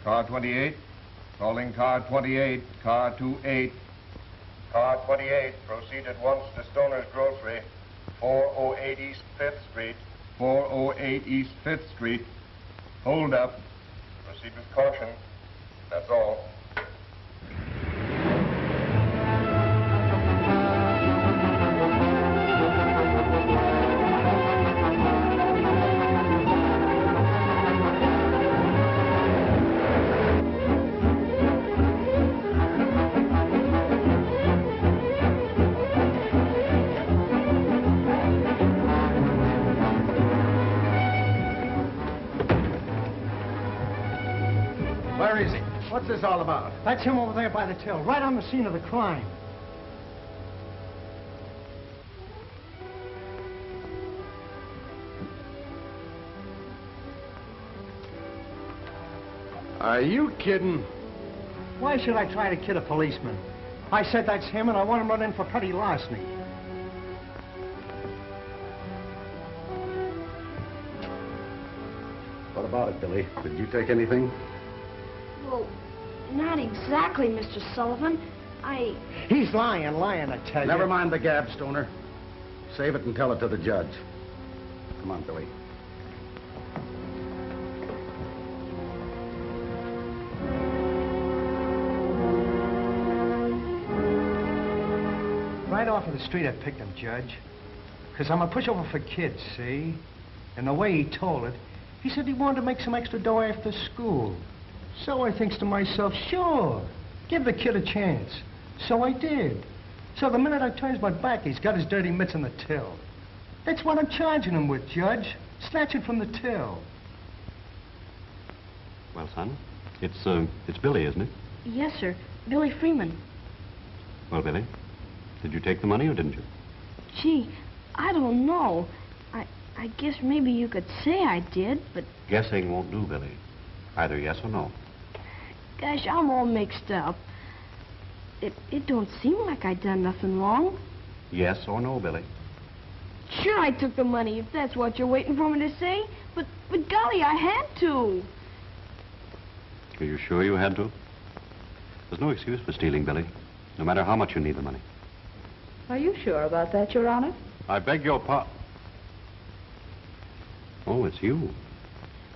Car 28, calling car 28, car 28. Car 28, proceed at once to Stoner's Grocery, 408 East 5th Street. 408 East 5th Street. Hold up. Proceed with caution. That's all. Where is he? What's this all about? That's him over there by the till, right on the scene of the crime. Are you kidding? Why should I try to kid a policeman? I said that's him, and I want him run in for petty larceny. What about it, Billy? Did you take anything? Well, not exactly, Mr. Sullivan. He's lying, I tell you. Never mind the gab, Stoner. Save it and tell it to the judge. Come on, Billy. Right off of the street I picked him, Judge. Because I'm a pushover for kids, see? And the way he told it, he said he wanted to make some extra dough after school. So I thinks to myself, sure, give the kid a chance. So I did. So the minute I turns my back, he's got his dirty mitts in the till. That's what I'm charging him with, Judge. Snatching from the till. Well, son, it's Billy, isn't it? Yes, sir. Billy Freeman. Well, Billy, did you take the money or didn't you? Gee, I don't know. I guess maybe you could say I did, but... Guessing won't do, Billy. Either yes or no. Gosh, I'm all mixed up. It don't seem like I done nothing wrong. Yes or no, Billy? Sure, I took the money, if that's what you're waiting for me to say. But golly, I had to. Are you sure you had to? There's no excuse for stealing, Billy, no matter how much you need the money. Are you sure about that, Your Honor? I beg your pardon. Oh, it's you.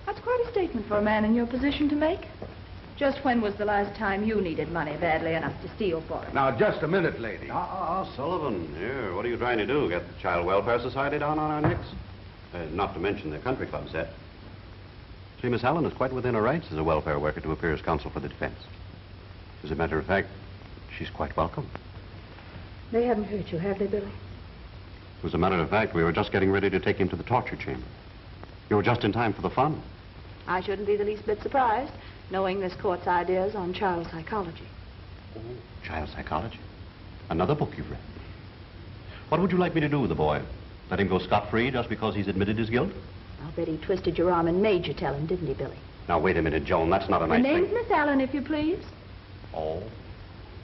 That's quite a statement for a man in your position to make. Just when was the last time you needed money badly enough to steal for it? Now, just a minute, lady. Sullivan, here, what are you trying to do? Get the Child Welfare Society down on our necks? Not to mention the country club set. See, Miss Allen is quite within her rights as a welfare worker to appear as counsel for the defense. As a matter of fact, she's quite welcome. They haven't hurt you, have they, Billy? As a matter of fact, we were just getting ready to take him to the torture chamber. You were just in time for the fun. I shouldn't be the least bit surprised, knowing this court's ideas on child psychology. Oh, child psychology? Another book you've read. What would you like me to do with the boy? Let him go scot-free just because he's admitted his guilt? I'll bet he twisted your arm and made you tell him, didn't he, Billy? Now, wait a minute, Joan. That's not a nice thing. The name's Miss Allen, if you please. Oh,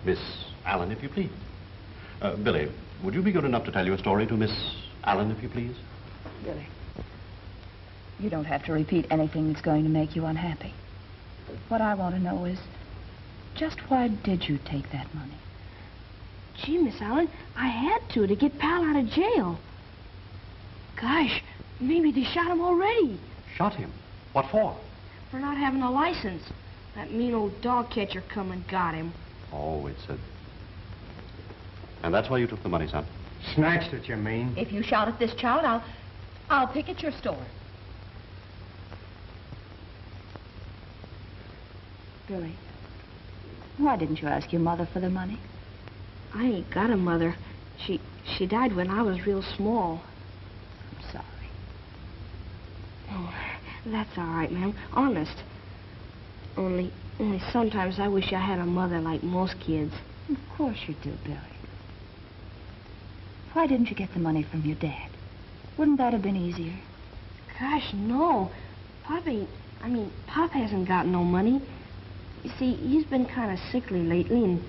Miss Allen, if you please. Billy, would you be good enough to tell your story to Miss Allen, if you please? Billy, you don't have to repeat anything that's going to make you unhappy. What I want to know is, just why did you take that money? Gee, Miss Allen, I had to get Pal out of jail. Gosh, maybe they shot him already. Shot him? What for? For not having a license. That mean old dog catcher come and got him. Oh, it's a... And that's why you took the money, son? Snatched it, you mean? If you shot at this child, I'll picket your store. Billy, why didn't you ask your mother for the money? I ain't got a mother. She died when I was real small. I'm sorry. Oh, that's all right, ma'am. Honest. Only sometimes I wish I had a mother like most kids. Of course you do, Billy. Why didn't you get the money from your dad? Wouldn't that have been easier? Gosh, no. Pop hasn't got no money. You see, he's been kind of sickly lately, and,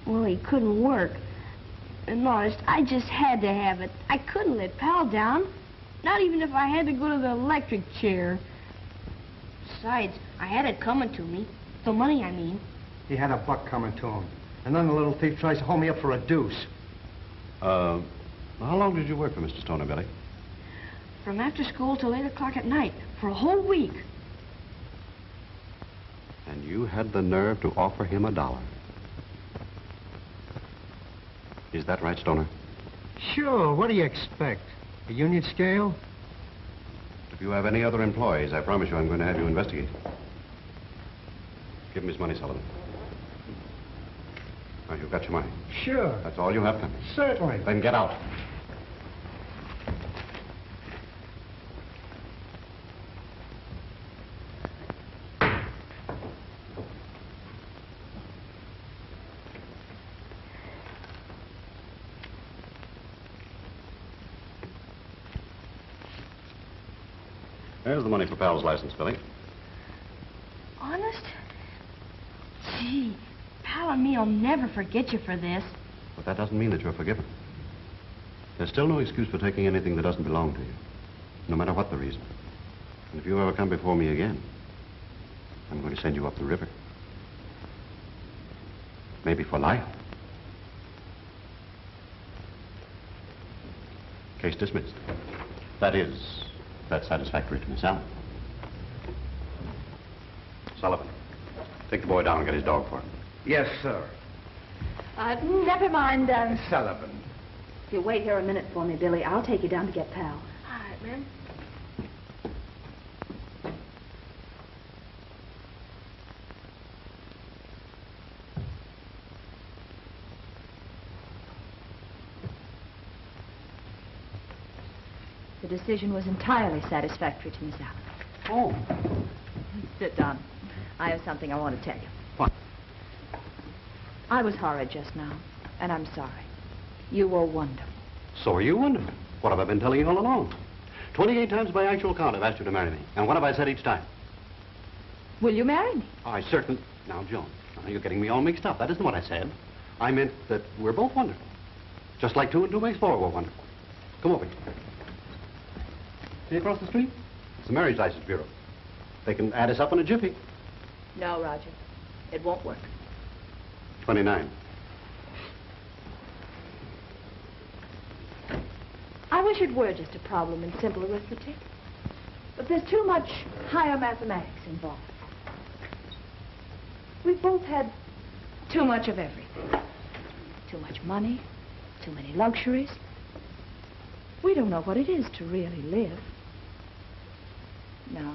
well, he couldn't work. And honest, I just had to have it. I couldn't let Pal down. Not even if I had to go to the electric chair. Besides, I had it coming to me. The money, I mean. He had a buck coming to him. And then the little thief tries to hold me up for a deuce. How long did you work for Mr. Stoner, Billy? From after school till 8 o'clock at night, for a whole week. And you had the nerve to offer him $1. Is that right, Stoner? Sure, what do you expect? A union scale? If you have any other employees, I promise you I'm going to have you investigate. Give him his money, Sullivan. Now, you've got your money. Sure. That's all you have, then? Certainly. Then get out. There's the money for Pal's license, Billy. Honest? Gee, Pal and me'll never forget you for this. But that doesn't mean that you're forgiven. There's still no excuse for taking anything that doesn't belong to you, no matter what the reason. And if you ever come before me again, I'm going to send you up the river. Maybe for life. Case dismissed. That is, that's satisfactory to Miss Allen. Sullivan, take the boy down and get his dog for him. Yes, sir. Never mind, Sullivan. If you wait here a minute for me, Billy, I'll take you down to get Pal. All right, ma'am. The decision was entirely satisfactory to Miss Allen. Oh. Sit down. I have something I want to tell you. What? I was horrid just now, and I'm sorry. You were wonderful. So are you wonderful. What have I been telling you all along? 28 times by actual count I've asked you to marry me. And what have I said each time? Will you marry me? I certainly... Now, Joan, now you're getting me all mixed up. That isn't what I said. I meant that we're both wonderful. Just like 2 and 2 makes 4, we're wonderful. Come over here. See across the street? It's the Marriage License Bureau. They can add us up in a jiffy. No, Roger. It won't work. 29. I wish it were just a problem in simple arithmetic. But there's too much higher mathematics involved. We've both had too much of everything. Too much money, too many luxuries. We don't know what it is to really live. No.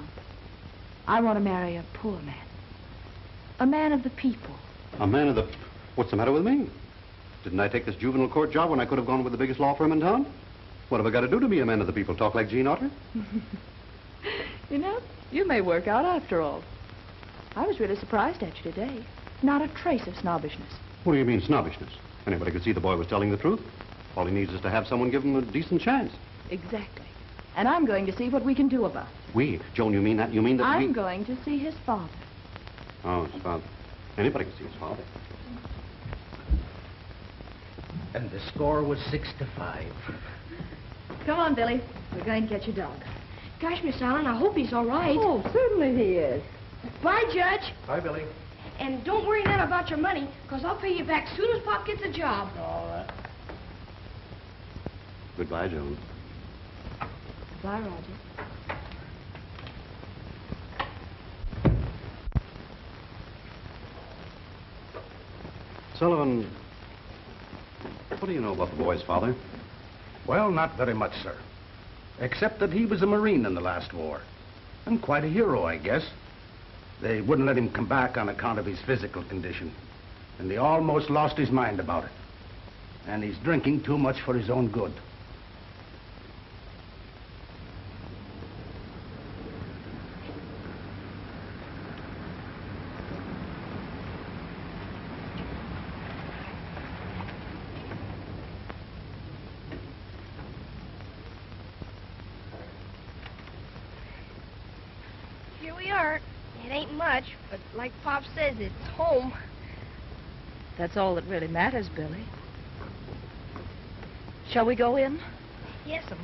I want to marry a poor man. A man of the people. A man of the... What's the matter with me? Didn't I take this juvenile court job when I could have gone with the biggest law firm in town? What have I got to do to be a man of the people? Talk like Gene Otter? You know, you may work out after all. I was really surprised at you today. Not a trace of snobbishness. What do you mean, snobbishness? Anybody could see the boy was telling the truth. All he needs is to have someone give him a decent chance. Exactly. And I'm going to see what we can do about it. We? Joan, you mean that? You mean that I'm going to see his father. Oh, his father. Anybody can see his father. And the score was 6-5. Come on, Billy. We're going to get your dog. Gosh, Miss Allen, I hope he's all right. Oh, certainly he is. Bye, Judge. Hi, Billy. And don't worry none about your money, because I'll pay you back as soon as Pop gets a job. All right. Goodbye, Joan. Goodbye, Roger. Sullivan, what do you know about the boy's father? Well, not very much, sir. Except that he was a Marine in the last war. And quite a hero, I guess. They wouldn't let him come back on account of his physical condition. And he almost lost his mind about it. And he's drinking too much for his own good. Here we are. It ain't much, but like Pop says, it's home. That's all that really matters, Billy. Shall we go in? Yes'm.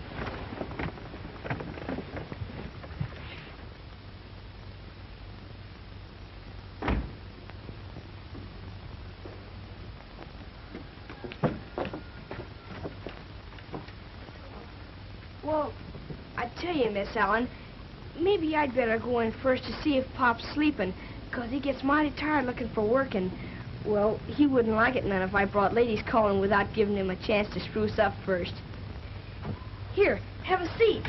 you, Miss Ellen, maybe I'd better go in first to see if Pop's sleeping, 'cause he gets mighty tired looking for work, and, well, he wouldn't like it none if I brought ladies calling without giving him a chance to spruce up first. Here, have a seat.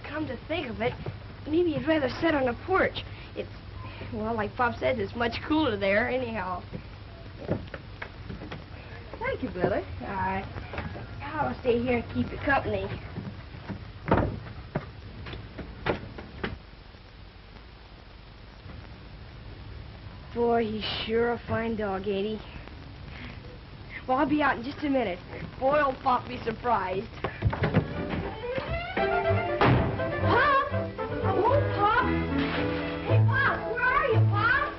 Come to think of it, maybe you'd rather sit on the porch. It's, well, like Pop says, it's much cooler there, anyhow. Thank you, Billy. All right. I'll stay here and keep you company. Boy, he's sure a fine dog, ain't he? Well, I'll be out in just a minute. Boy, will Pop be surprised. Pop! Hello, Pop! Hey, Pop, where are you, Pop?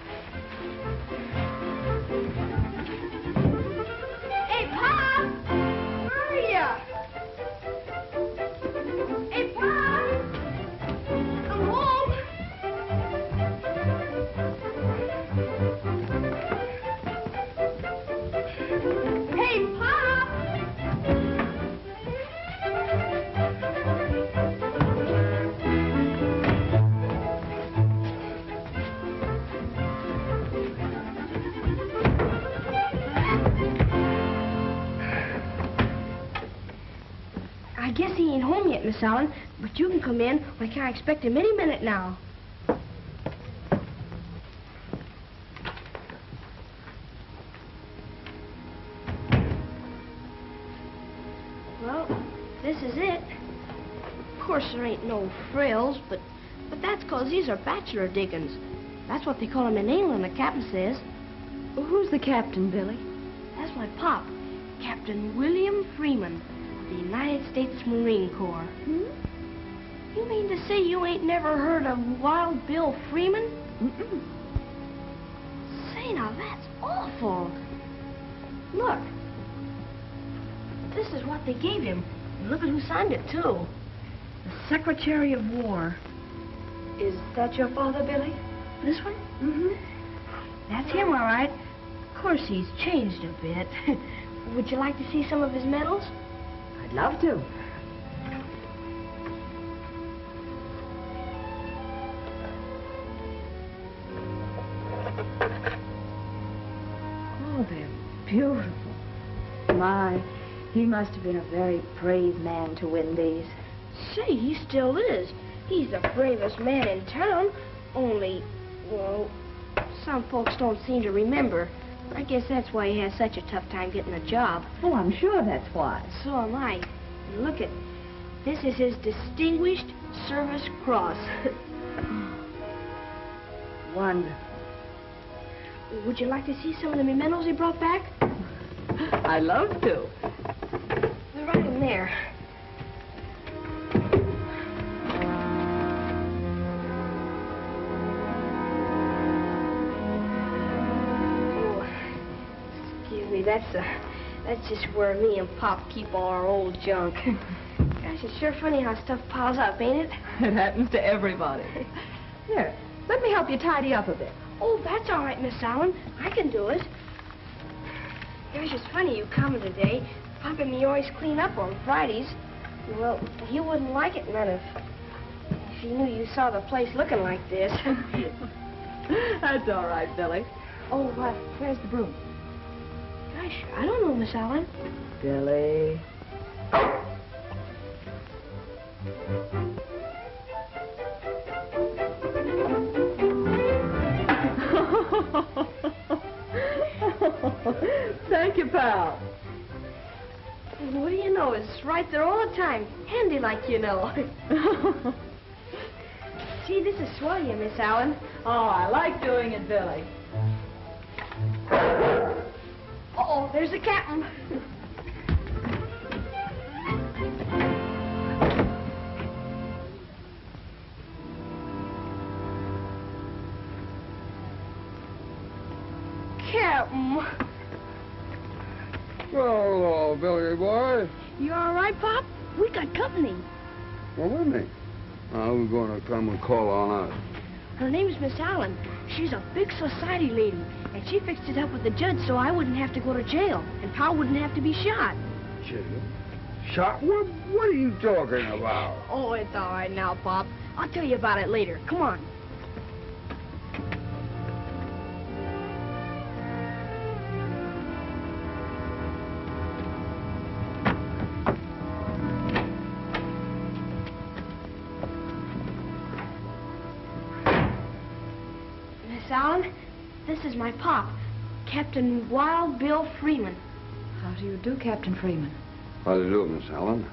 Hey, Pop! Where are you? Hey, Pop! I'm home! Hey, Pop! I guess he ain't home yet, Miss Ellen, but you can come in. Like I expect him any minute now. Well, this is it. Of course, there ain't no frills, but that's 'cause these are bachelor diggings. That's what they call 'em in England, the captain says. Well, who's the captain, Billy? That's my pop, Captain William Freeman of the United States Marine Corps. Hmm? You mean to say you ain't never heard of Wild Bill Freeman? Mm-mm. Say, now, that's awful. Look. This is what they gave him. And look at who signed it, too. The Secretary of War. Is that your father, Billy? This one? Mm-hmm. That's him, all right. Of course, he's changed a bit. Would you like to see some of his medals? I'd love to. Oh, they're beautiful. My, he must have been a very brave man to win these. Say, he still is. He's the bravest man in town. Only, well, some folks don't seem to remember. I guess that's why he has such a tough time getting a job. Oh, I'm sure that's why. So am I. And look at, this is his Distinguished Service Cross. Wonderful. Would you like to see some of the mementos he brought back? I'd love to. They're right in there. Oh, excuse me, that's just where me and Pop keep all our old junk. Gosh, it's sure funny how stuff piles up, ain't it? It happens to everybody. Here, let me help you tidy up a bit. Oh, that's all right, Miss Allen. I can do it. Gosh, it's funny you coming today. Pop and me always clean up on Fridays. Well, he wouldn't like it none if he knew you saw the place looking like this. That's all right, Billy. Oh, where's the broom? Gosh, I don't know, Miss Allen. Billy. Thank you, pal. What do you know? It's right there all the time. Handy like you know. Gee, this is swell, you, Miss Allen. Oh, I like doing it, Billy. Uh-oh, there's the captain. Captain. Well, hello, Billy boy. You all right, Pop? We got company. Well, with me. Who's going to come and call on us? Her name's Miss Allen. She's a big society lady, and she fixed it up with the judge so I wouldn't have to go to jail, and Pa wouldn't have to be shot. Jail? Shot? What are you talking about? Oh, it's all right now, Pop. I'll tell you about it later. Come on. Miss Allen, this is my pop, Captain Wild Bill Freeman. How do you do, Captain Freeman? How do you do, Miss Allen?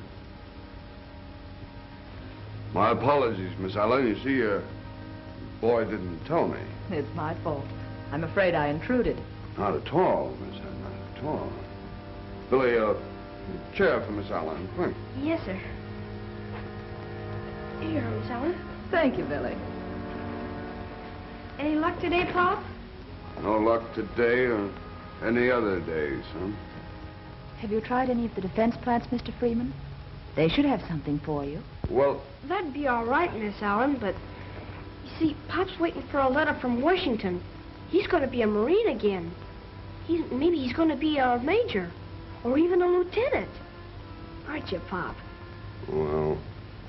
My apologies, Miss Allen. You see, boy didn't tell me. It's my fault. I'm afraid I intruded. Not at all, Miss Allen, not at all. Billy, chair for Miss Allen, quick. Yes, sir. Here, Miss Allen. Thank you, Billy. Any luck today, Pop? No luck today or any other day, son. Have you tried any of the defense plants, Mr. Freeman? They should have something for you. Well, That'd be all right, Miss Allen, but you see, Pop's waiting for a letter from Washington. He's going to be a Marine again. Maybe he's going to be a major or even a lieutenant. Aren't you, Pop? well,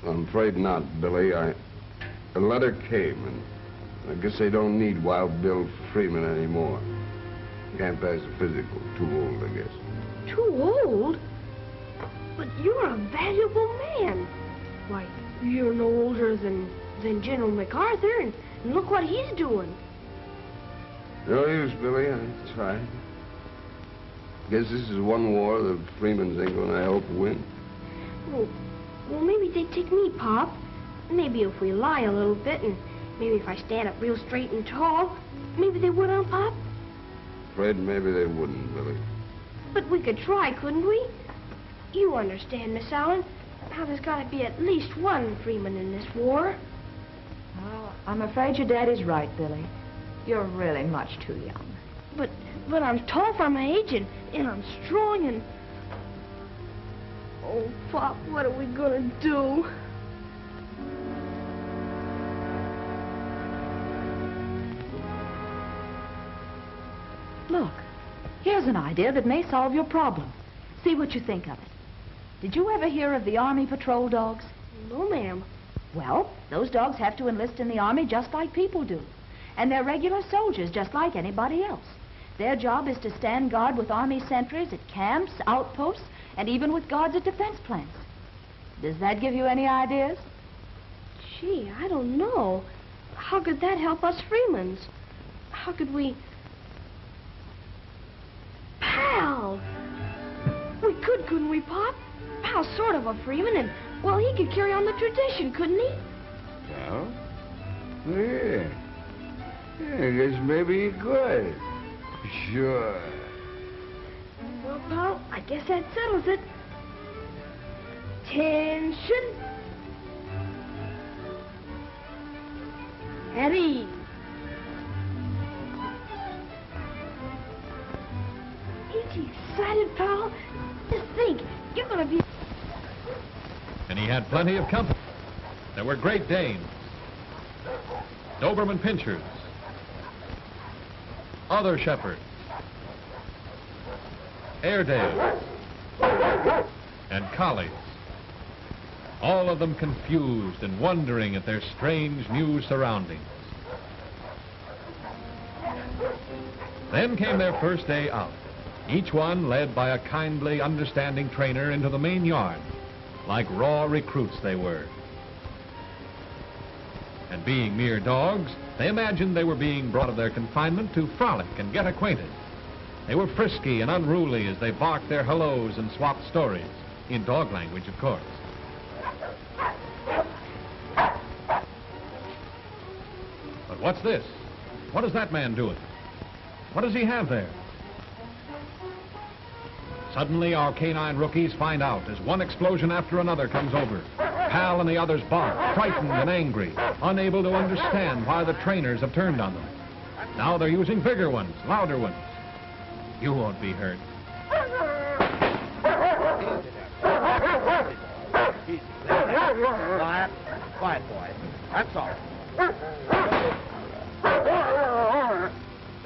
I'm afraid not, Billy. A letter came, and I guess they don't need Wild Bill Freeman anymore. Can't pass the physical. Too old, I guess. Too old? But you're a valuable man. Why, you're no older than General MacArthur, and look what he's doing. No use, Billy. That's right. Guess this is one war the Freemans ain't gonna help win. Well, maybe they'd take me, Pop. Maybe if we lie a little bit, and maybe if I stand up real straight and tall, maybe they would, huh, Pop? Afraid maybe they wouldn't, Billy. But we could try, couldn't we? You understand, Miss Allen, how there's got to be at least one Freeman in this war. Oh, I'm afraid your daddy's right, Billy. You're really much too young. But I'm tall for my age, and I'm strong, and... Oh, Pop, what are we gonna do? Look, here's an idea that may solve your problem. See what you think of it. Did you ever hear of the Army patrol dogs? No, ma'am. Well, those dogs have to enlist in the Army just like people do. And they're regular soldiers just like anybody else. Their job is to stand guard with Army sentries at camps, outposts, and even with guards at defense plants. Does that give you any ideas? Gee, I don't know. How could that help us Freemans? How could we... Pal! We couldn't we, Pop? Pal's sort of a Freeman, and, well, he could carry on the tradition, couldn't he? Well, yeah. I guess maybe you could. Sure. Well, Pal, I guess that settles it. Attention! At ease. Ain't you excited, Pal? Just think, you're gonna be... And he had plenty of company. There were Great Danes, Doberman Pinschers, other shepherds, Airedales, and collies, all of them confused and wondering at their strange new surroundings. Then came their first day out, each one led by a kindly, understanding trainer into the main yard, like raw recruits they were. And being mere dogs, they imagined they were being brought of their confinement to frolic and get acquainted. They were frisky and unruly as they barked their hellos and swapped stories, in dog language, of course. But what's this? What is that man doing? What does he have there? Suddenly, our canine rookies find out as one explosion after another comes over. Pal and the others bark, frightened and angry, unable to understand why the trainers have turned on them. Now they're using bigger ones, louder ones. You won't be hurt. Quiet, boy. That's all.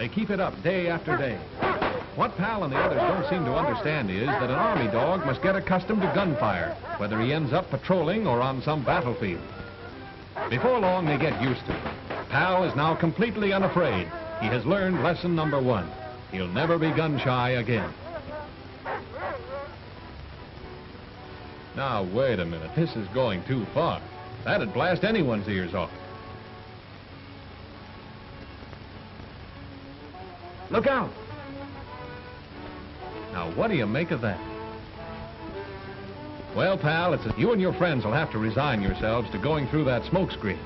They keep it up day after day. What Pal and the others don't seem to understand is that an Army dog must get accustomed to gunfire, whether he ends up patrolling or on some battlefield. Before long, they get used to it. Pal is now completely unafraid. He has learned lesson number 1. He'll never be gun-shy again. Now, wait a minute. This is going too far. That'd blast anyone's ears off. Look out! Now, what do you make of that? Well, Pal, you and your friends will have to resign yourselves to going through that smoke screen.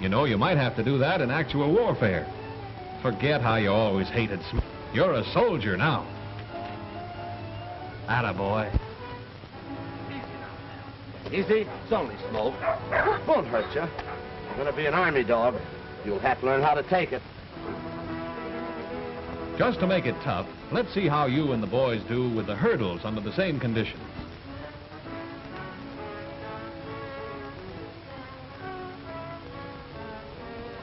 You know, you might have to do that in actual warfare. Forget how you always hated smoke. You're a soldier now. Attaboy. Easy, it's only smoke. Won't hurt you. You're gonna be an Army dog. You'll have to learn how to take it. Just to make it tough, let's see how you and the boys do with the hurdles under the same conditions.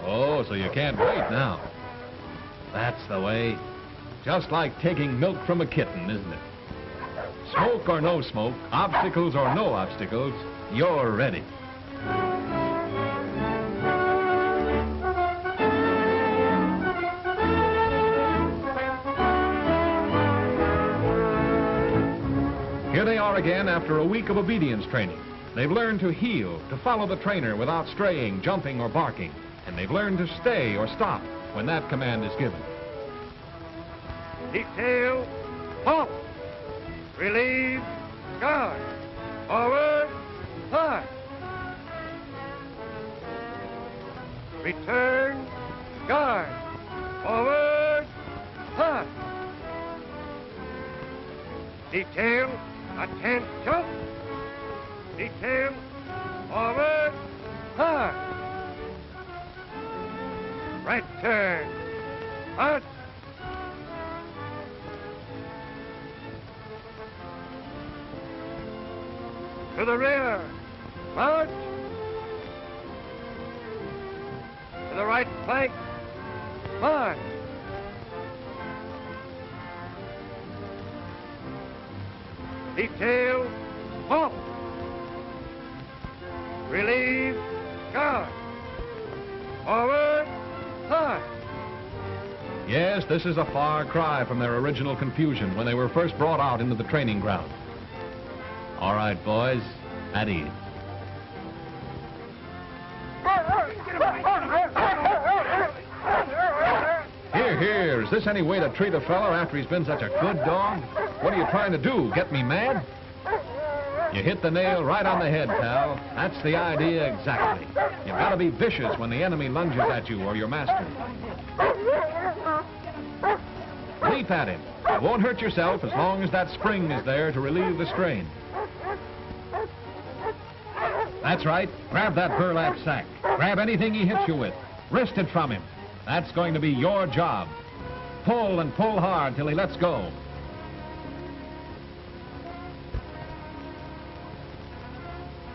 Oh, so you can't wait now. That's the way. Just like taking milk from a kitten, isn't it? Smoke or no smoke, obstacles or no obstacles, you're ready. Here they are again after a week of obedience training. They've learned to heel, to follow the trainer without straying, jumping, or barking. And they've learned to stay or stop when that command is given. Detail, halt. Relieve, guard. Forward, halt. Return, guard. Forward, halt. Detail, attention. Detail, forward, halt. Right turn, halt. To the rear, march. To the right flank, march. Detail, halt. Relieve, guard. Forward, halt. Yes, this is a far cry from their original confusion when they were first brought out into the training ground. All right, boys, at ease. Here, is this any way to treat a fella after he's been such a good dog? What are you trying to do, get me mad? You hit the nail right on the head, pal. That's the idea exactly. You've got to be vicious when the enemy lunges at you or your master. Leap at him. You won't hurt yourself as long as that spring is there to relieve the strain. That's right. Grab that burlap sack. Grab anything he hits you with. Wrist it from him. That's going to be your job. Pull and pull hard till he lets go.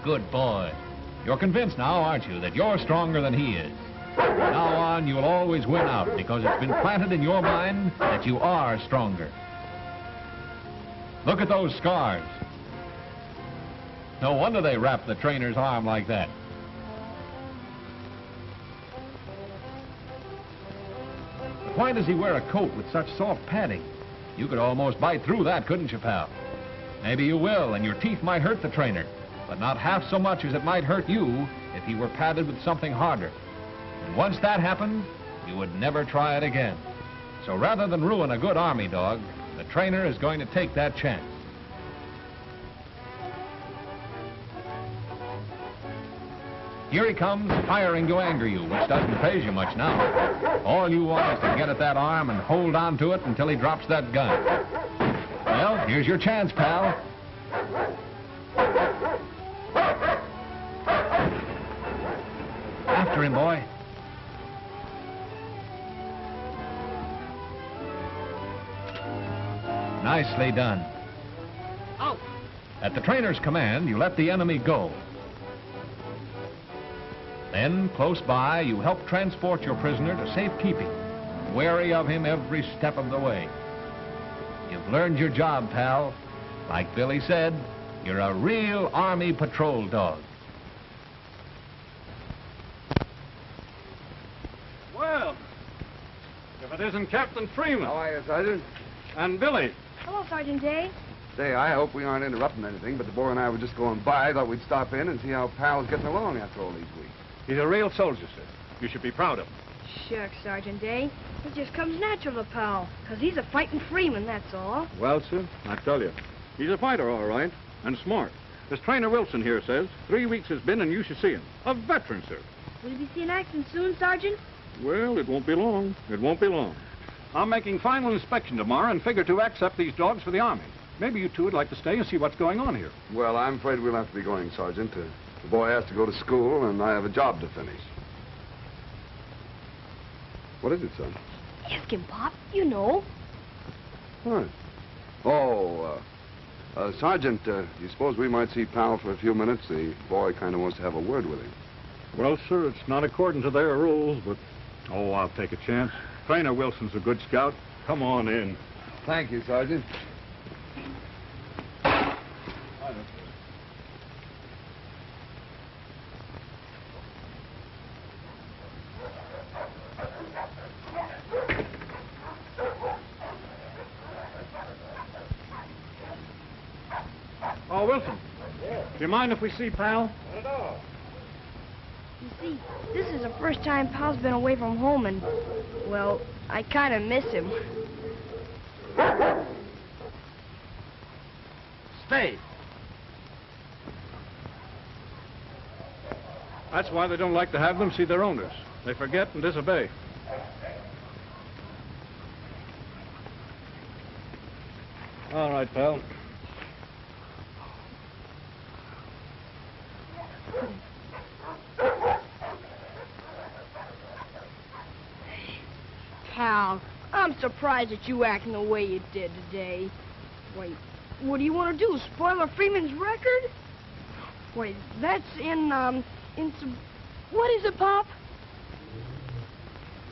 Good boy. You're convinced now, aren't you, that you're stronger than he is? From now on, you'll always win out because it's been planted in your mind that you are stronger. Look at those scars. No wonder they wrapped the trainer's arm like that. Why does he wear a coat with such soft padding? You could almost bite through that, couldn't you, pal? Maybe you will, and your teeth might hurt the trainer, but not half so much as it might hurt you if he were padded with something harder. And once that happened, you would never try it again. So rather than ruin a good Army dog, the trainer is going to take that chance. Here he comes, firing to anger you, which doesn't faze you much now. All you want is to get at that arm and hold on to it until he drops that gun. Well, here's your chance, pal. After him, boy. Nicely done. Out. At the trainer's command, you let the enemy go. Then, close by, you help transport your prisoner to safekeeping. wary of him every step of the way. You've learned your job, pal. Like Billy said, you're a real Army patrol dog. Well, if it isn't Captain Freeman. How are you, Sergeant? And Billy. Hello, Sergeant Day. Say, I hope we aren't interrupting anything, but the boy and I were just going by. Thought we'd stop in and see how Pal's getting along after all these weeks. He's a real soldier, sir. You should be proud of him. Shucks, Sergeant Day. It just comes natural to Pal, 'cause he's a fighting Freeman, that's all. Well, sir, I tell you, he's a fighter, all right, and smart. As Trainer Wilson here says, 3 weeks has been and you should see him. A veteran, sir. Will he be seen acting soon, Sergeant? Well, it won't be long. It won't be long. I'm making final inspection tomorrow and figure to accept these dogs for the Army. Maybe you two would like to stay and see what's going on here. Well, I'm afraid we'll have to be going, Sergeant. The boy has to go to school, and I have a job to finish. What is it, son? Ask him, Pop. You know. What? Oh, Sergeant, you suppose we might see Pal for a few minutes? The boy kind of wants to have a word with him. Well, sir, it's not according to their rules, but... Oh, I'll take a chance. Trainer Wilson's a good scout. Come on in. Thank you, Sergeant. Oh, Wilson. Do you mind if we see Pal? Not at all. You see, this is the first time Pal's been away from home, and, well, I kind of miss him. Stay. That's why they don't like to have them see their owners. They forget and disobey. All right, pal. Pal, I'm surprised that you acting the way you did today. Wait, what do you want to do, spoil a Freeman's record? Wait, that's what is it, Pop?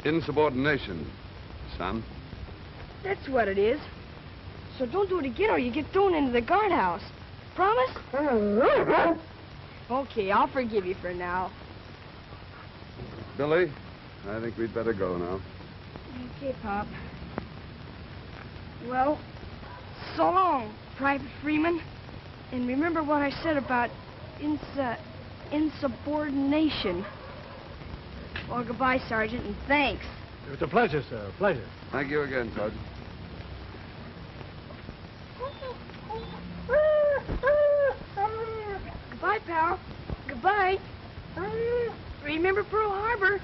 Insubordination, son. That's what it is. So don't do it again or you get thrown into the guardhouse. Promise? Okay, I'll forgive you for now. Billy, I think we'd better go now. Okay, Pop. Well, so long, Private Freeman. And remember what I said about insubordination. Well, goodbye, Sergeant, and thanks. It was a pleasure, sir. A pleasure. Thank you again, Sergeant. Goodbye, pal. Goodbye. Remember Pearl Harbor.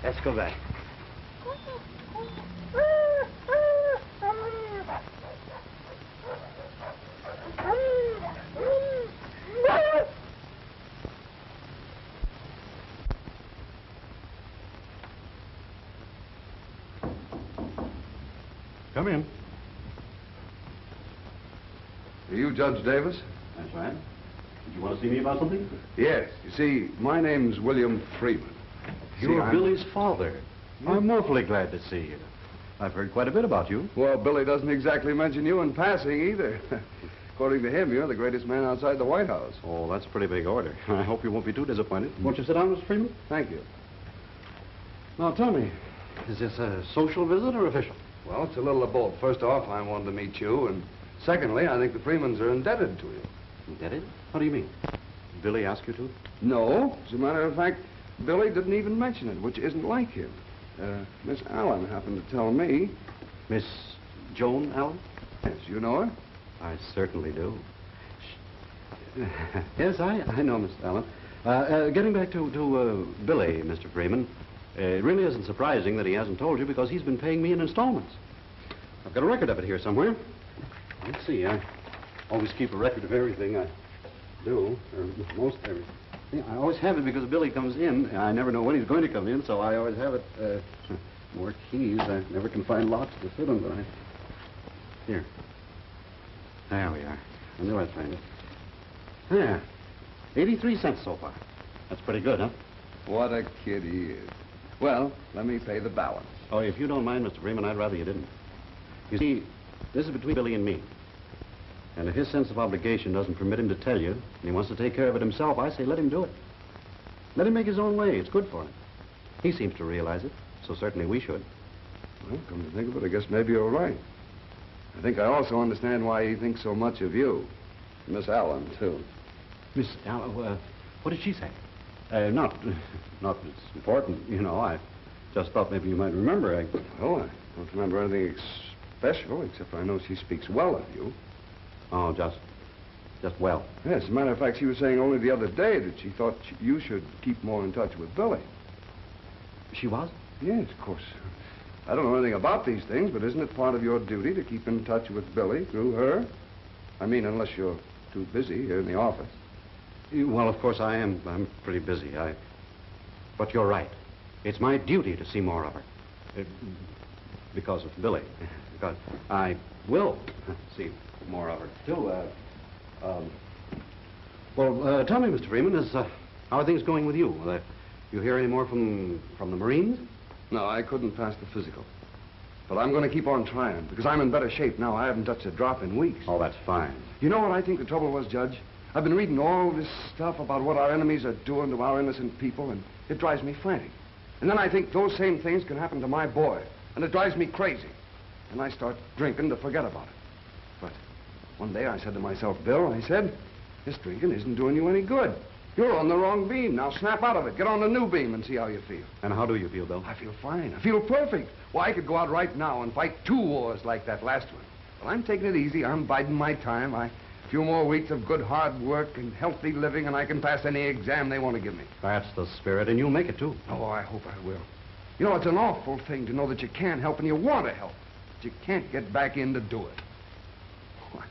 Let's go back. Come in. Are you Judge Davis? That's right. Did you want to see me about something? Yes. You see, my name's William Freeman. You're I'm- Billy's father. I'm awfully glad to see you. I've heard quite a bit about you. Well, Billy doesn't exactly mention you in passing either. According to him, you're the greatest man outside the White House. Oh, that's a pretty big order. I hope you won't be too disappointed. Won't you sit down, Mr. Freeman? Thank you. Now, tell me, is this a social visit or official? Well, it's a little of both. First off, I wanted to meet you, and secondly, I think the Freemans are indebted to you. Indebted? What do you mean? Billy asked you to? No. As a matter of fact, Billy didn't even mention it, which isn't like him. Miss Allen happened to tell me. Miss Joan Allen? Yes, you know her? I certainly do. Yes, I know Miss Allen. Getting back to Billy, Mr. Freeman, it really isn't surprising that he hasn't told you because he's been paying me in installments. I've got a record of it here somewhere. Let's see, I always keep a record of everything I do, or most everything. I always have it because Billy comes in. I never know when he's going to come in, so I always have it. More keys. I never can find locks to fit them, but Here. There we are. I knew I'd find it. There. 83 cents so far. That's pretty good, huh? What a kid he is. Well, let me pay the balance. Oh, if you don't mind, Mr. Freeman, I'd rather you didn't. You see, this is between Billy and me. And if his sense of obligation doesn't permit him to tell you, and he wants to take care of it himself, I say let him do it. Let him make his own way. It's good for him. He seems to realize it, so certainly we should. Well, come to think of it, I guess maybe you're right. I think I also understand why he thinks so much of you. Miss Allen, too. Miss Allen, what did she say? Not that it's important, you know. I just thought maybe you might remember. Well, I don't remember anything special, except I know she speaks well of you. Oh, just well. Yes, as a matter of fact, she was saying only the other day that she thought you should keep more in touch with Billy. She was? Yes, of course. I don't know anything about these things, but isn't it part of your duty to keep in touch with Billy through her? I mean, unless you're too busy here in the office. Well, of course I am. I'm pretty busy. But you're right. It's my duty to see more of her. Because of Billy. Because I will see more of her, too. Well, tell me, Mr. Freeman, how are things going with you? You hear any more from the Marines? No, I couldn't pass the physical. But I'm going to keep on trying, because I'm in better shape now. I haven't touched a drop in weeks. Oh, that's fine. You know what I think the trouble was, Judge? I've been reading all this stuff about what our enemies are doing to our innocent people, and it drives me frantic. And then I think those same things can happen to my boy, and it drives me crazy. And I start drinking to forget about it. But one day I said to myself, Bill, I said, this drinking isn't doing you any good. You're on the wrong beam. Now snap out of it. Get on the new beam and see how you feel. And how do you feel, Bill? I feel fine. I feel perfect. Why, I could go out right now and fight 2 wars like that last one. Well, I'm taking it easy. I'm biding my time. A few more weeks of good hard work and healthy living, and I can pass any exam they want to give me. That's the spirit, and you'll make it, too. Oh, I hope I will. You know, it's an awful thing to know that you can help and you want to help, but you can't get back in to do it. Oh,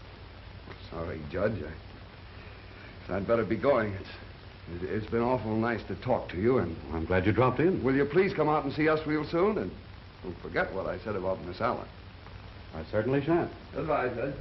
sorry, Judge. I'd better be going. It's been awful nice to talk to you, and I'm glad you dropped in. Will you please come out and see us real soon? And don't forget what I said about Miss Allen. I certainly shan't. Goodbye, Judge.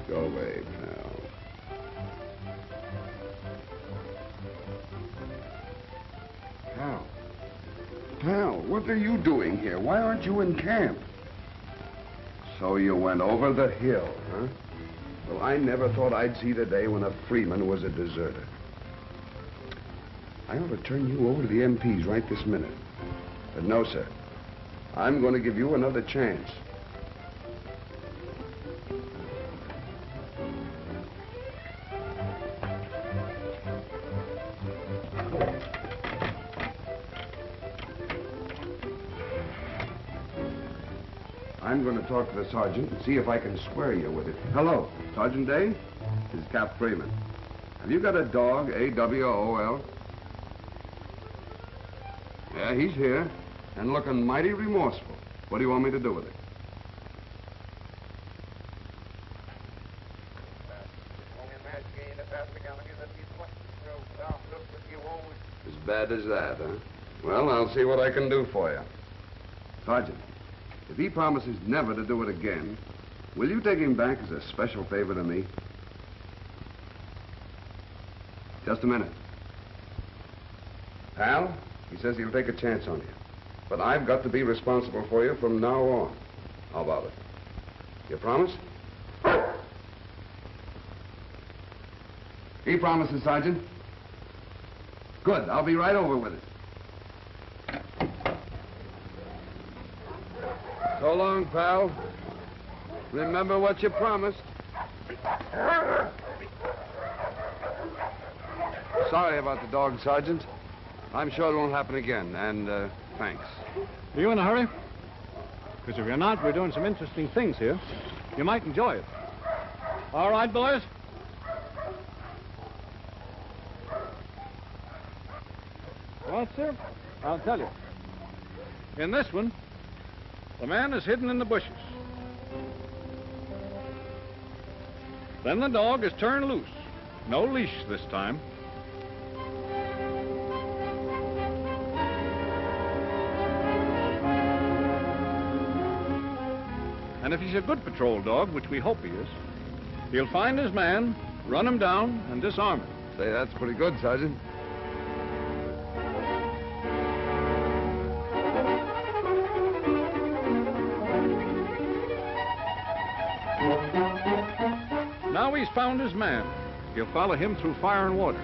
Go away, pal. Pal, what are you doing here? Why aren't you in camp? So you went over the hill, huh? Well, I never thought I'd see the day when a Freeman was a deserter. I ought to turn you over to the MPs right this minute. But no, sir. I'm going to give you another chance. I'm going to talk to the sergeant and see if I can square you with it. Hello, Sergeant Day? This is Cap Freeman. Have you got a dog, A-W-O-L? Yeah, he's here, and looking mighty remorseful. What do you want me to do with it? As bad as that, huh? Well, I'll see what I can do for you. Sergeant, if he promises never to do it again, will you take him back as a special favor to me? Just a minute. Pal, he says he'll take a chance on you. But I've got to be responsible for you from now on. How about it? You promise? He promises, Sergeant. Good. I'll be right over with it. So long, pal. Remember what you promised. Sorry about the dog, Sergeant. I'm sure it won't happen again, and thanks. Are you in a hurry? Because if you're not, we're doing some interesting things here. You might enjoy it. All right, boys? Well, sir, I'll tell you. In this one, the man is hidden in the bushes. Then the dog is turned loose. No leash this time. And if he's a good patrol dog, which we hope he is, he'll find his man, run him down, and disarm him. Say, that's pretty good, Sergeant. Now he's found his man. He'll follow him through fire and water.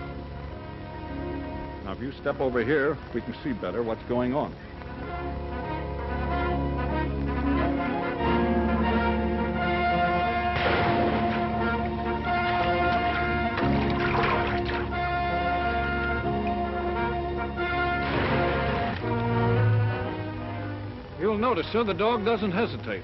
Now, if you step over here, we can see better what's going on. You'll notice, sir, the dog doesn't hesitate.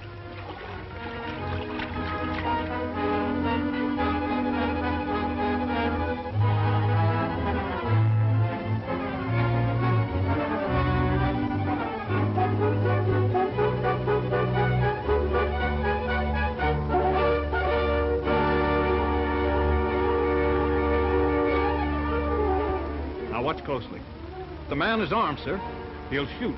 Now watch closely. The man is armed, sir. He'll shoot.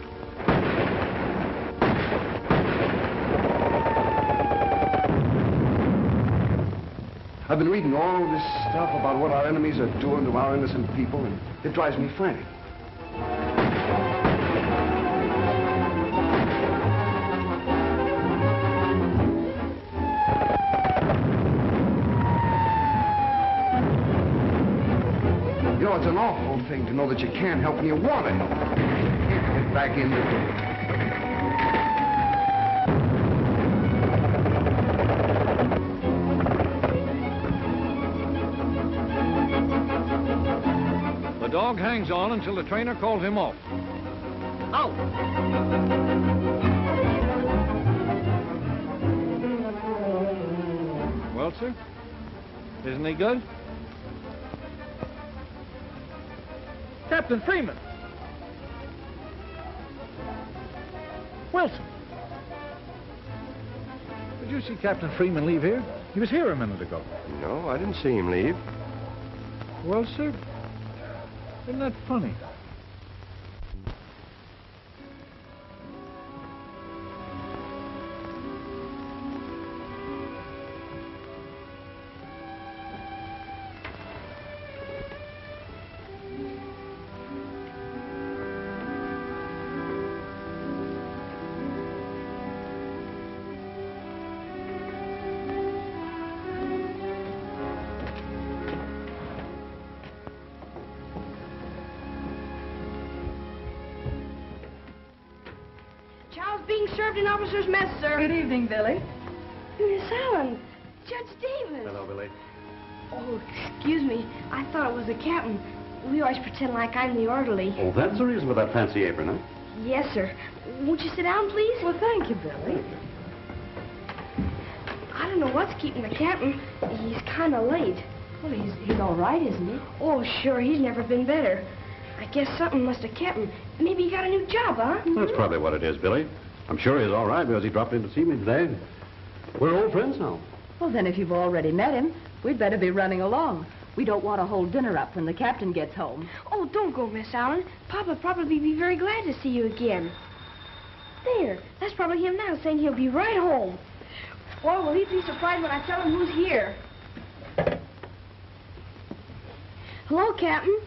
I've been reading all this stuff about what our enemies are doing to our innocent people, and it drives me frantic. You know, it's an awful thing to know that you can't help and you want to help. You can't get back into it. The dog hangs on until the trainer calls him off. Out! Well, sir, isn't he good? Captain Freeman! Wilson! Did you see Captain Freeman leave here? He was here a minute ago. No, I didn't see him leave. Well, sir, isn't that funny? Being served in officer's mess, sir. Good evening, Billy. Miss Allen, Judge Davis. Hello, Billy. Oh, excuse me. I thought it was the captain. We always pretend like I'm the orderly. Oh, that's the reason for that fancy apron, huh? Yes, sir. Won't you sit down, please? Well, thank you, Billy. I don't know what's keeping the captain. He's kind of late. Well, he's all right, isn't he? Oh, sure. He's never been better. I guess something must have kept him. Maybe he got a new job, huh? That's probably what it is, Billy. I'm sure he's all right because he dropped in to see me today. We're old friends now. Well, then if you've already met him, we'd better be running along. We don't want to hold dinner up when the captain gets home. Oh, don't go, Miss Allen. Papa probably be very glad to see you again. There, that's probably him now saying he'll be right home. Boy, will he be surprised when I tell him who's here. Hello, Captain.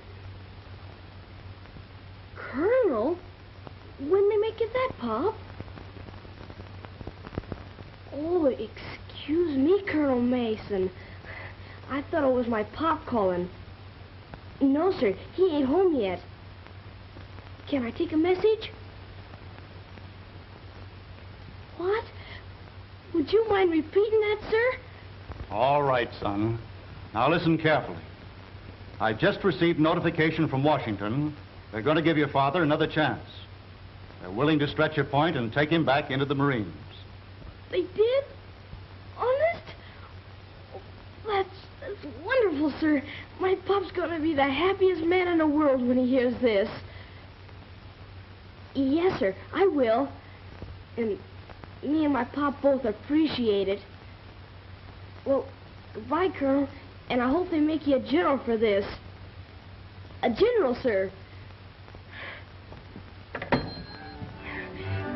Colonel? When they make it that, Pop? Oh, excuse me, Colonel Mason. I thought it was my Pop calling. No, sir, he ain't home yet. Can I take a message? What? Would you mind repeating that, sir? All right, son. Now listen carefully. I just received notification from Washington. They're going to give your father another chance. They're willing to stretch your point and take him back into the Marines. They did? Honest? That's wonderful, sir. My Pop's gonna be the happiest man in the world when he hears this. Yes, sir, I will. And me and my Pop both appreciate it. Well, goodbye, Colonel, and I hope they make you a general for this. A general, sir.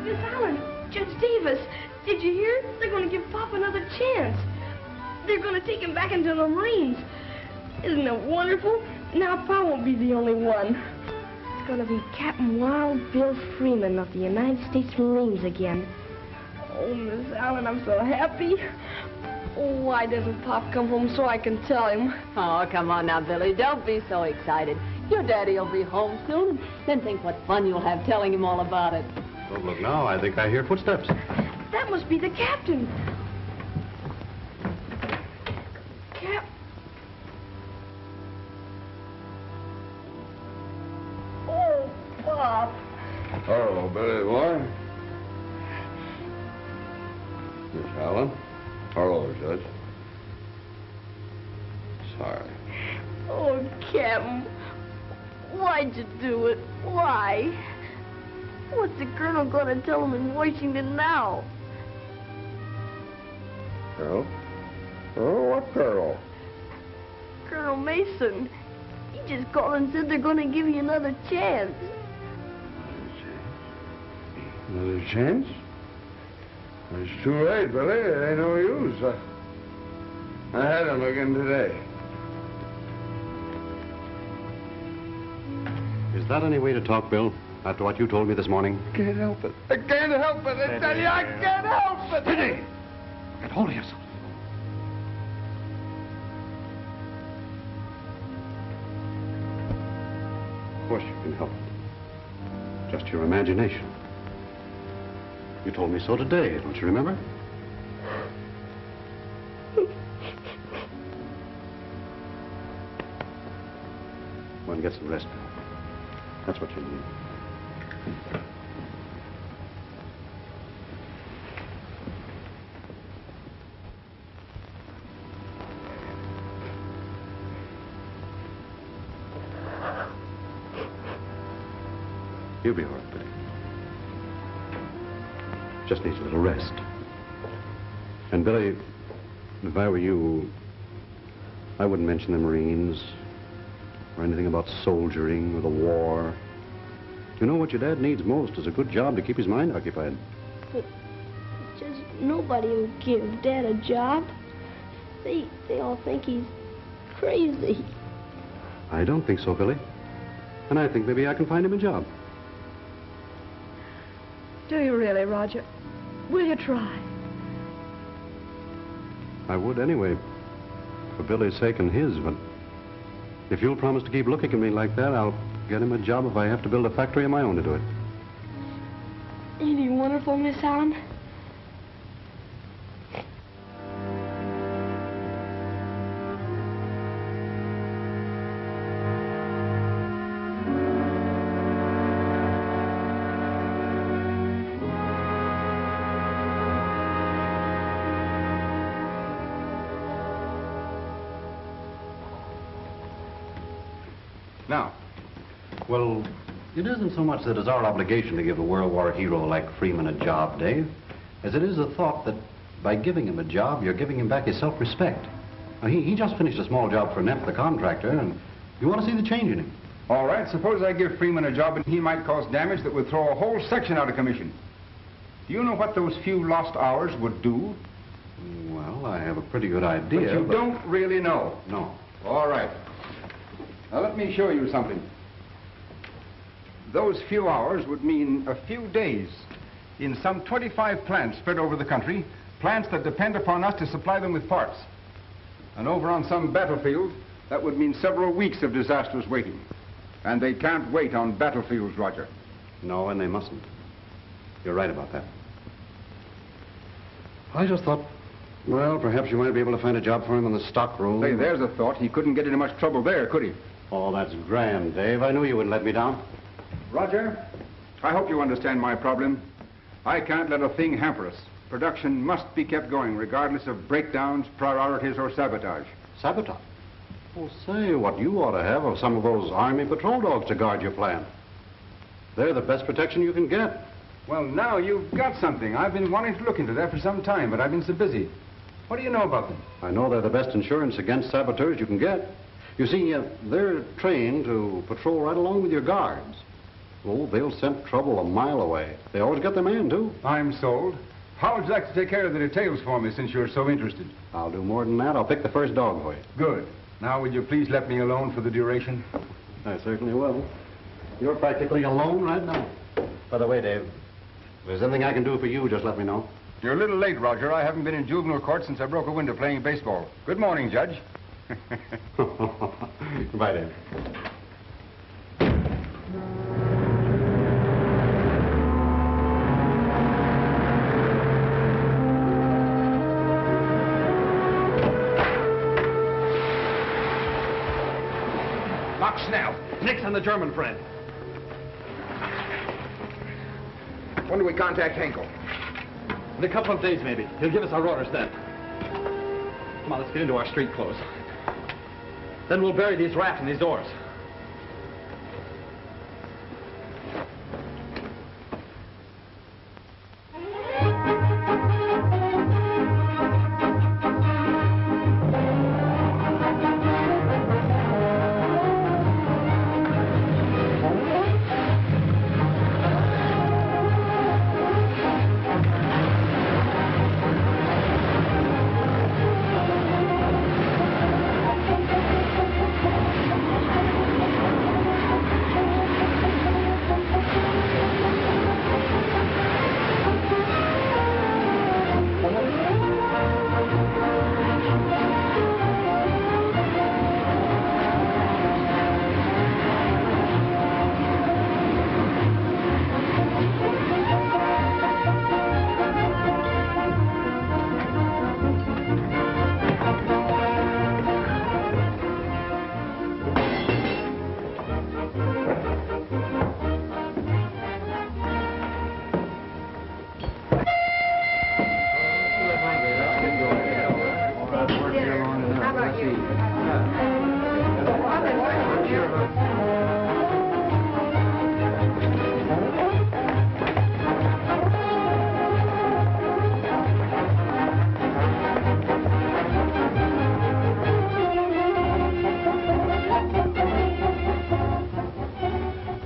Miss Allen, Judge Davis, did you hear? They're going to give Pop another chance. They're going to take him back into the Marines. Isn't it wonderful? Now Pa won't be the only one. It's going to be Captain Wild Bill Freeman of the United States Marines again. Oh, Miss Allen, I'm so happy. Oh, why doesn't Pop come home so I can tell him? Oh, come on now, Billy. Don't be so excited. Your daddy will be home soon. Then think what fun you'll have telling him all about it. Don't look now. I think I hear footsteps. That must be the captain. Oh, Pop. Hello, Billy boy. Miss Allen. Hello, Judge. Sorry. Oh, Captain. Why'd you do it? Why? What's the colonel gonna tell him in Washington now? Colonel? Oh, what colonel? Colonel Mason. He just called and said they're gonna give you another chance. Another chance? It's too late, Billy. It ain't no use. I had him again today. Is that any way to talk, Bill? After what you told me this morning? Can't help it. I can't help it. I tell you, I can't help it. Steady! Get hold of yourself. Of course you can help it. Just your imagination. You told me so today, don't you remember? Go and get some rest, Bill. That's what you need. You'll be all right, Billy. Just needs a little rest. And, Billy, if I were you, I wouldn't mention the Marines or anything about soldiering or the war. You know what your dad needs most is a good job to keep his mind occupied. But just nobody will give Dad a job. They all think he's crazy. I don't think so, Billy. And I think maybe I can find him a job. Do you really, Roger? Will you try? I would anyway, for Billy's sake and his, but if you'll promise to keep looking at me like that, I'll get him a job if I have to build a factory of my own to do it. Ain't he wonderful, Miss Allen? Now, well, It isn't so much that it's our obligation to give a World War hero like Freeman a job, Dave, as it is the thought that by giving him a job, you're giving him back his self-respect. Now, he just finished a small job for Neff, the contractor, and you want to see the change in him. All right, suppose I give Freeman a job and he might cause damage that would throw a whole section out of commission. Do you know what those few lost hours would do? Well, I have a pretty good idea, but you don't really know? No. All right. Now, let me show you something. Those few hours would mean a few days in some 25 plants spread over the country, plants that depend upon us to supply them with parts. And over on some battlefield, that would mean several weeks of disastrous waiting. And they can't wait on battlefields, Roger. No, and they mustn't. You're right about that. I just thought, well, perhaps you might be able to find a job for him in the stock room. Say, there's a thought. He couldn't get into much trouble there, could he? Oh, that's grand, Dave. I knew you wouldn't let me down. Roger, I hope you understand my problem. I can't let a thing hamper us. Production must be kept going, regardless of breakdowns, priorities, or sabotage. Sabotage? Well, say, what you ought to have are some of those Army patrol dogs to guard your plant. They're the best protection you can get. Well, now you've got something. I've been wanting to look into that for some time, but I've been so busy. What do you know about them? I know they're the best insurance against saboteurs you can get. You see, they're trained to patrol right along with your guards. Oh, they'll scent trouble a mile away. They always get their man, too. I'm sold. How would you like to take care of the details for me, since you're so interested? I'll do more than that. I'll pick the first dog for you. Good. Now, would you please let me alone for the duration? I certainly will. You're practically alone right now. By the way, Dave, if there's anything I can do for you, just let me know. You're a little late, Roger. I haven't been in juvenile court since I broke a window playing baseball. Good morning, Judge. Goodbye, Dave. Lock Snell. Nix and the German friend. When do we contact Henkel? In a couple of days, maybe. He'll give us our orders then. Come on, let's get into our street clothes. Then we'll bury these rats in these doors.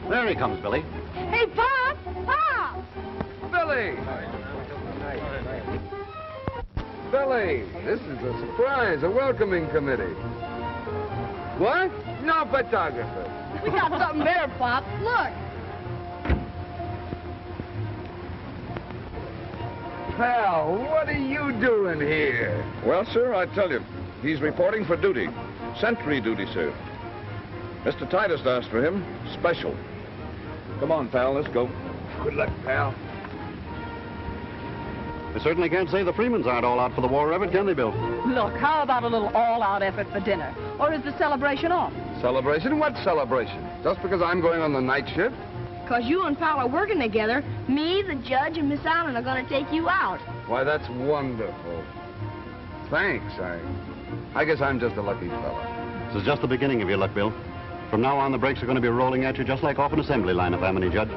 There he comes, Billy. Hey, Pop! Pop! Billy! Billy, this is a surprise, a welcoming committee. What? No photographer. We got something there, Pop. Look. Pal, what are you doing here? Well, sir, I tell you, he's reporting for duty. Sentry duty, sir. Mr. Titus asked for him. Special. Come on, pal, let's go. Good luck, pal. I certainly can't say the Freemans aren't all out for the war effort, can they, Bill? Look, how about a little all-out effort for dinner? Or is the celebration off? Celebration? What celebration? Just because I'm going on the night shift? Because you and Pal are working together, me, the judge, and Miss Allen are going to take you out. Why, that's wonderful. Thanks. I guess I'm just a lucky fella. This is just the beginning of your luck, Bill. From now on, the brakes are going to be rolling at you just like off an assembly line, if I'm any judge.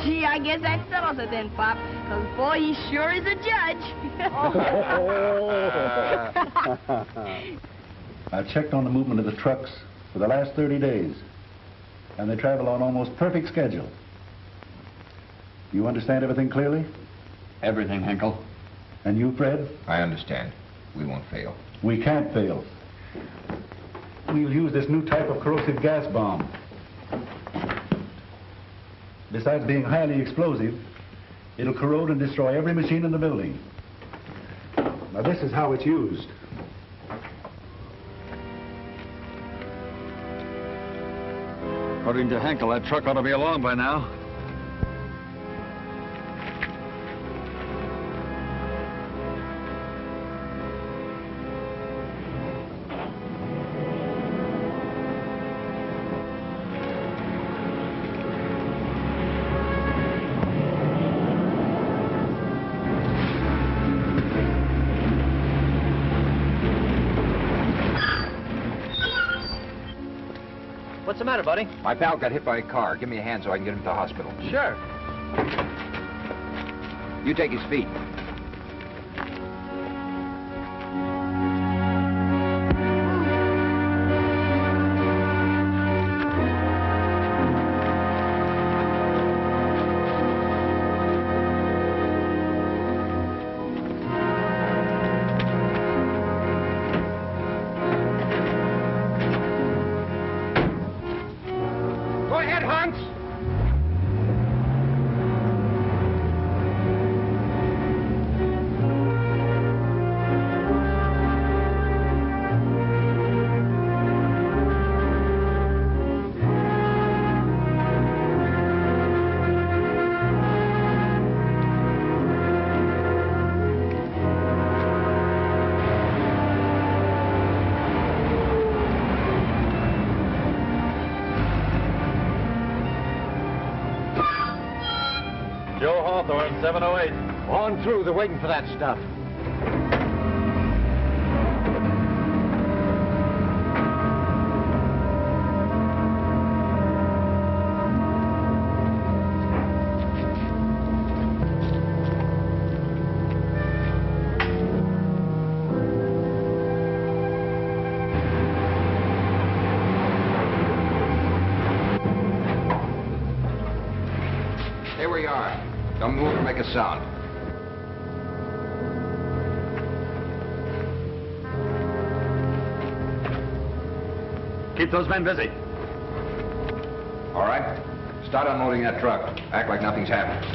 Gee, I guess that settles it then, Pop. Because, boy, he sure is a judge. I've checked on the movement of the trucks for the last 30 days, and they travel on almost perfect schedule. You understand everything clearly? Everything, Henkel. And you, Fred? I understand. We won't fail. We can't fail. We'll use this new type of corrosive gas bomb. Besides being highly explosive, it'll corrode and destroy every machine in the building. Now, this is how it's used. According to Henkel, that truck ought to be along by now. What's the matter, buddy? My pal got hit by a car. Give me a hand so I can get him to the hospital. Sure. You take his feet. Joe Hawthorne, 708. On through. They're waiting for that stuff. Stay where you are. Don't move or make a sound. Keep those men busy. All right? Start unloading that truck. Act like nothing's happened.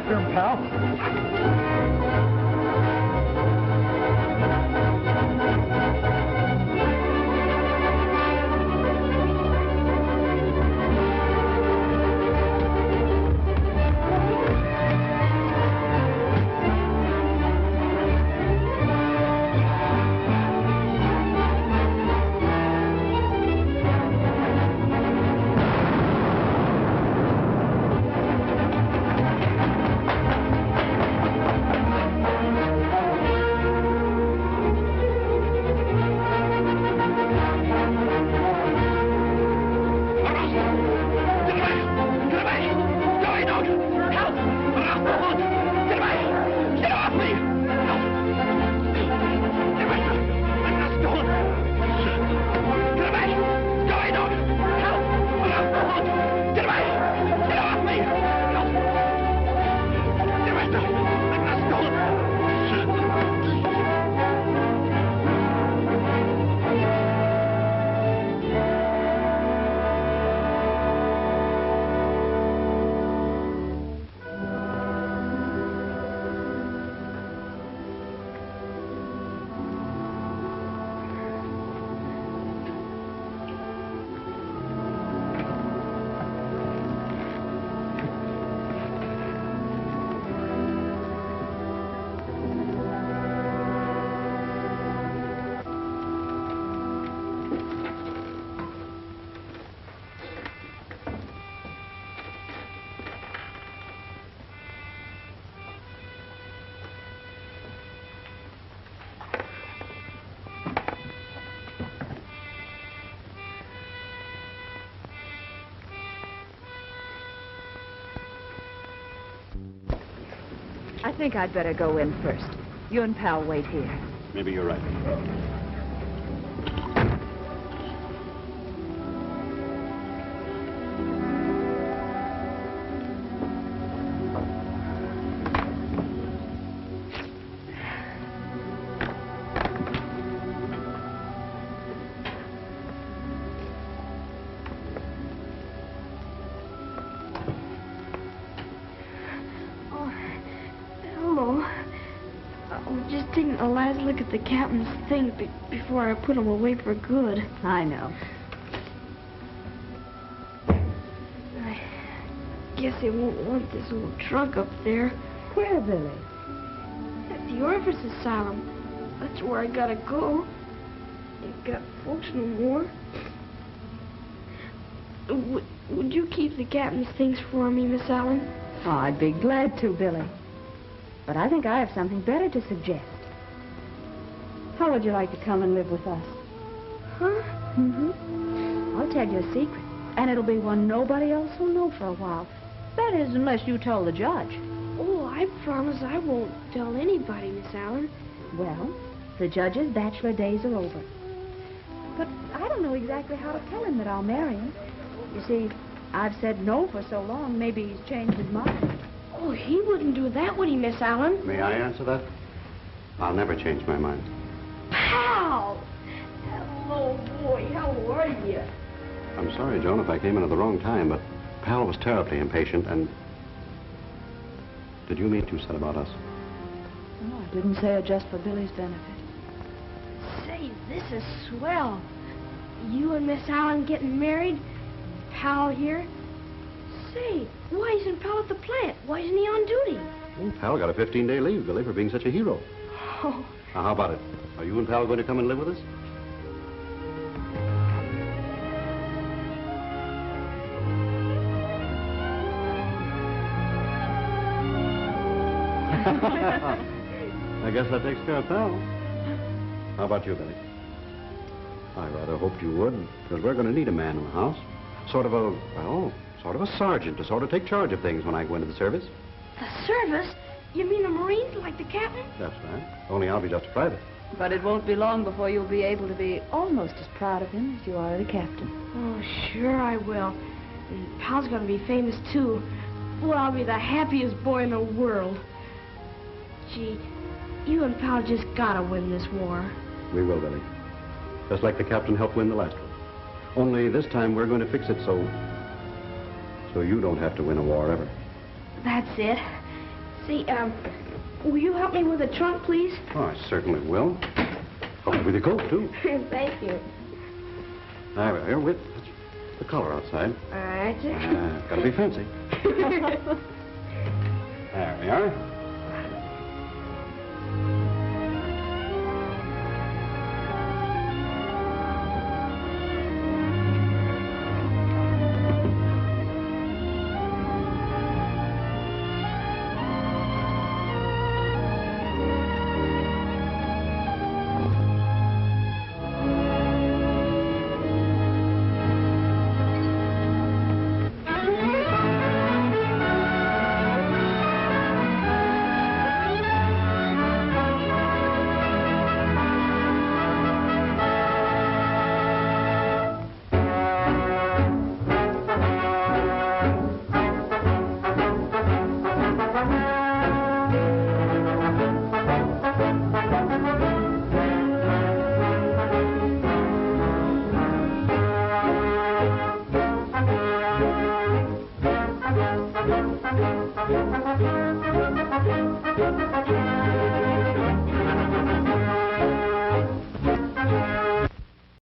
after him, pal. I think I'd better go in first. You and Pal wait here. Maybe you're right. Taking a last look at the captain's things before I put them away for good. I know. I guess they won't want this little trunk up there. Where, Billy? At the Orphan's Asylum. That's where I gotta go. Ain't got folks no more. Would you keep the captain's things for me, Miss Allen? Oh, I'd be glad to, Billy. But I think I have something better to suggest. How would you like to come and live with us? Huh? Mm-hmm. I'll tell you a secret, and it'll be one nobody else will know for a while. That is, unless you tell the judge. Oh, I promise I won't tell anybody, Miss Allen. Well, the judge's bachelor days are over. But I don't know exactly how to tell him that I'll marry him. You see, I've said no for so long, maybe he's changed his mind. Oh, he wouldn't do that, would he, Miss Allen? May I answer that? I'll never change my mind. Pal! Hello, boy. How are you? I'm sorry, Joan, if I came in at the wrong time, but Pal was terribly impatient, and... Did you mean what you said about us? No, I didn't say it just for Billy's benefit. Say, this is swell. You and Miss Allen getting married? Pal here? Say, why isn't Pal at the plant? Why isn't he on duty? Well, Pal got a 15-day leave, Billy, for being such a hero. Oh. Now, how about it? Are you and Pal going to come and live with us? I guess that takes care of Pal. How about you, Billy? I rather hoped you would, because we're going to need a man in the house. Sort of a sergeant to sort of take charge of things when I go into the service. The service? You mean the Marines, like the captain? That's right. Only I'll be just a private. But it won't be long before you'll be able to be almost as proud of him as you are the captain. Oh, sure I will. And Pal's going to be famous, too. Well, I'll be the happiest boy in the world. Gee, you and Pal just gotta win this war. We will, Billy. Just like the captain helped win the last one. Only this time we're going to fix it so you don't have to win a war ever. That's it. Say, will you help me with the trunk, please? Oh, I certainly will. Oh, with your coat, too. Thank you. There, here, with the collar outside. All right. Gotta be fancy. There we are.